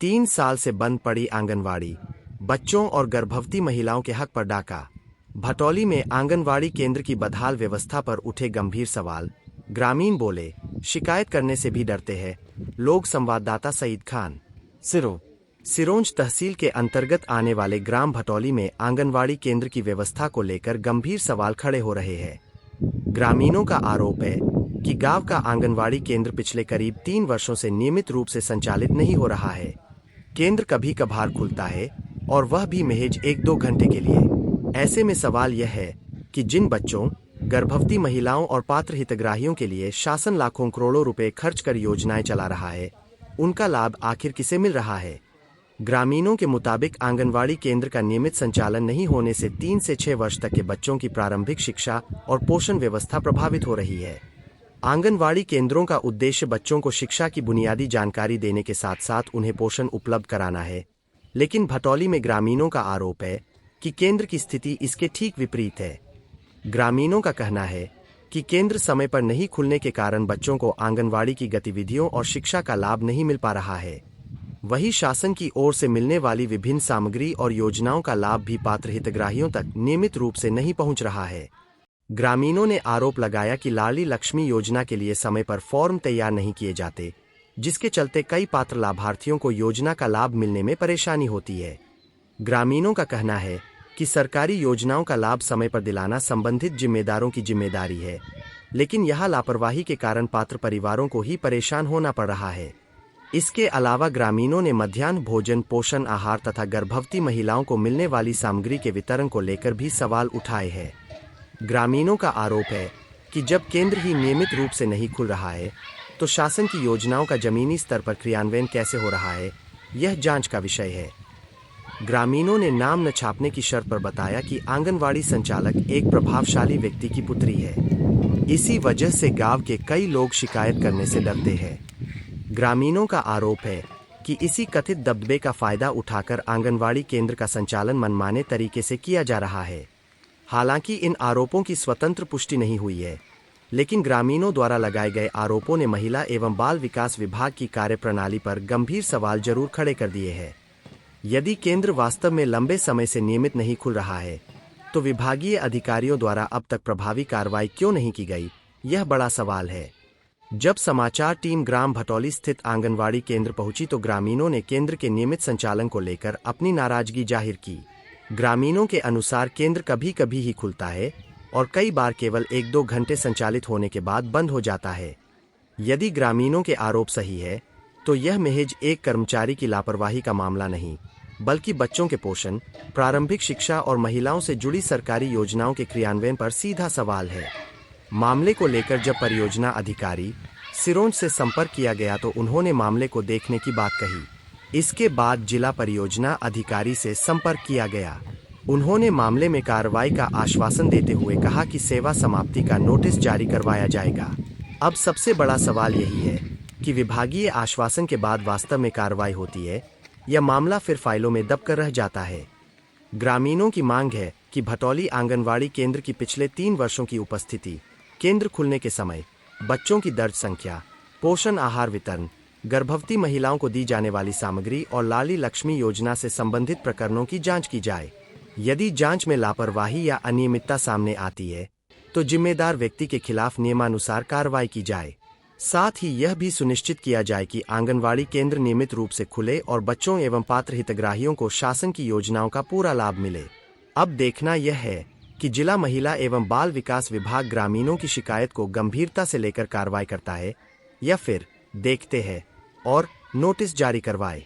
3 साल से बंद पड़ी आंगनवाड़ी, बच्चों और गर्भवती महिलाओं के हक पर डाका। भटौली में आंगनवाड़ी केंद्र की बदहाल व्यवस्था पर उठे गंभीर सवाल। ग्रामीण बोले, शिकायत करने से भी डरते हैं लोग। संवाददाता सईद खान। सिरोंज तहसील के अंतर्गत आने वाले ग्राम भटौली में आंगनवाड़ी केंद्र की व्यवस्था को लेकर गंभीर सवाल खड़े हो रहे हैं। ग्रामीणों का आरोप है कि गांव का आंगनवाड़ी केंद्र पिछले करीब 3 वर्षों से नियमित रूप से संचालित नहीं हो रहा है। केंद्र कभी कभार खुलता है और वह भी महज 1-2 घंटे के लिए। ऐसे में सवाल यह है कि जिन बच्चों, गर्भवती महिलाओं और पात्र हितग्राहियों के लिए शासन लाखों करोड़ों रुपए खर्च कर योजनाएं चला रहा है, उनका लाभ आखिर किसे मिल रहा है। ग्रामीणों के मुताबिक आंगनवाड़ी केंद्र का नियमित संचालन नहीं होने से 3 से 6 वर्ष तक के बच्चों की प्रारंभिक शिक्षा और पोषण व्यवस्था प्रभावित हो रही है। आंगनवाड़ी केंद्रों का उद्देश्य बच्चों को शिक्षा की बुनियादी जानकारी देने के साथ साथ उन्हें पोषण उपलब्ध कराना है, लेकिन भटौली में ग्रामीणों का आरोप है कि केंद्र की स्थिति इसके ठीक विपरीत है। ग्रामीणों का कहना है कि केंद्र समय पर नहीं खुलने के कारण बच्चों को आंगनवाड़ी की गतिविधियों और शिक्षा का लाभ नहीं मिल पा रहा है। वहीं शासन की ओर से मिलने वाली विभिन्न सामग्री और योजनाओं का लाभ भी पात्र हितग्राहियों तक नियमित रूप से नहीं पहुंच रहा है। ग्रामीणों ने आरोप लगाया कि लाडली लक्ष्मी योजना के लिए समय पर फॉर्म तैयार नहीं किए जाते, जिसके चलते कई पात्र लाभार्थियों को योजना का लाभ मिलने में परेशानी होती है। ग्रामीणों का कहना है कि सरकारी योजनाओं का लाभ समय पर दिलाना संबंधित जिम्मेदारों की जिम्मेदारी है, लेकिन यह लापरवाही के कारण पात्र परिवारों को ही परेशान होना पड़ रहा है। इसके अलावा ग्रामीणों ने मध्याह्न भोजन, पोषण आहार तथा गर्भवती महिलाओं को मिलने वाली सामग्री के वितरण को लेकर भी सवाल उठाए हैं। ग्रामीणों का आरोप है कि जब केंद्र ही नियमित रूप से नहीं खुल रहा है, तो शासन की योजनाओं का जमीनी स्तर पर क्रियान्वयन कैसे हो रहा है, यह जांच का विषय है। ग्रामीणों ने नाम न छापने की शर्त पर बताया कि आंगनवाड़ी संचालक एक प्रभावशाली व्यक्ति की पुत्री है। इसी वजह से गांव के कई लोग शिकायत करने से डरते हैं। ग्रामीणों का आरोप है कि इसी कथित दबदबे का फायदा उठाकर आंगनवाड़ी केंद्र का संचालन मनमाने तरीके से किया जा रहा है। हालांकि इन आरोपों की स्वतंत्र पुष्टि नहीं हुई है, लेकिन ग्रामीणों द्वारा लगाए गए आरोपों ने महिला एवं बाल विकास विभाग की कार्यप्रणाली पर गंभीर सवाल जरूर खड़े कर दिए हैं। यदि केंद्र वास्तव में लंबे समय से नियमित नहीं खुल रहा है, तो विभागीय अधिकारियों द्वारा अब तक प्रभावी कार्रवाई क्यों नहीं की गई, यह बड़ा सवाल है। जब समाचार टीम ग्राम भटौली स्थित आंगनवाड़ी केंद्र पहुंची तो ग्रामीणों ने केंद्र के नियमित संचालन को लेकर अपनी नाराजगी जाहिर की। ग्रामीणों के अनुसार केंद्र कभी कभी ही खुलता है और कई बार केवल 1-2 घंटे संचालित होने के बाद बंद हो जाता है। यदि ग्रामीणों के आरोप सही है, तो यह महज एक कर्मचारी की लापरवाही का मामला नहीं, बल्कि बच्चों के पोषण, प्रारंभिक शिक्षा और महिलाओं से जुड़ी सरकारी योजनाओं के क्रियान्वयन पर सीधा सवाल है। मामले को लेकर जब परियोजना अधिकारी सिरोंज से संपर्क किया गया तो उन्होंने मामले को देखने की बात कही। इसके बाद जिला परियोजना अधिकारी से संपर्क किया गया। उन्होंने मामले में कार्रवाई का आश्वासन देते हुए कहा कि सेवा समाप्ति का नोटिस जारी करवाया जाएगा। अब सबसे बड़ा सवाल यही है कि विभागीय आश्वासन के बाद वास्तव में कार्रवाई होती है या मामला फिर फाइलों में दबकर रह जाता है। ग्रामीणों की मांग है कि भटौली आंगनवाड़ी केंद्र की पिछले 3 वर्षों की उपस्थिति, केंद्र खुलने के समय, बच्चों की दर्ज संख्या, पोषण आहार वितरण, गर्भवती महिलाओं को दी जाने वाली सामग्री और लाडली लक्ष्मी योजना से संबंधित प्रकरणों की जांच की जाए। यदि जांच में लापरवाही या अनियमितता सामने आती है, तो जिम्मेदार व्यक्ति के खिलाफ नियमानुसार कार्रवाई की जाए। साथ ही यह भी सुनिश्चित किया जाए कि आंगनवाड़ी केंद्र नियमित रूप से खुले और बच्चों एवं पात्र हितग्राहियों को शासन की योजनाओं का पूरा लाभ मिले। अब देखना यह है कि जिला महिला एवं बाल विकास विभाग ग्रामीणों की शिकायत को गंभीरता से लेकर कार्रवाई करता है या फिर देखते हैं और नोटिस जारी करवाए।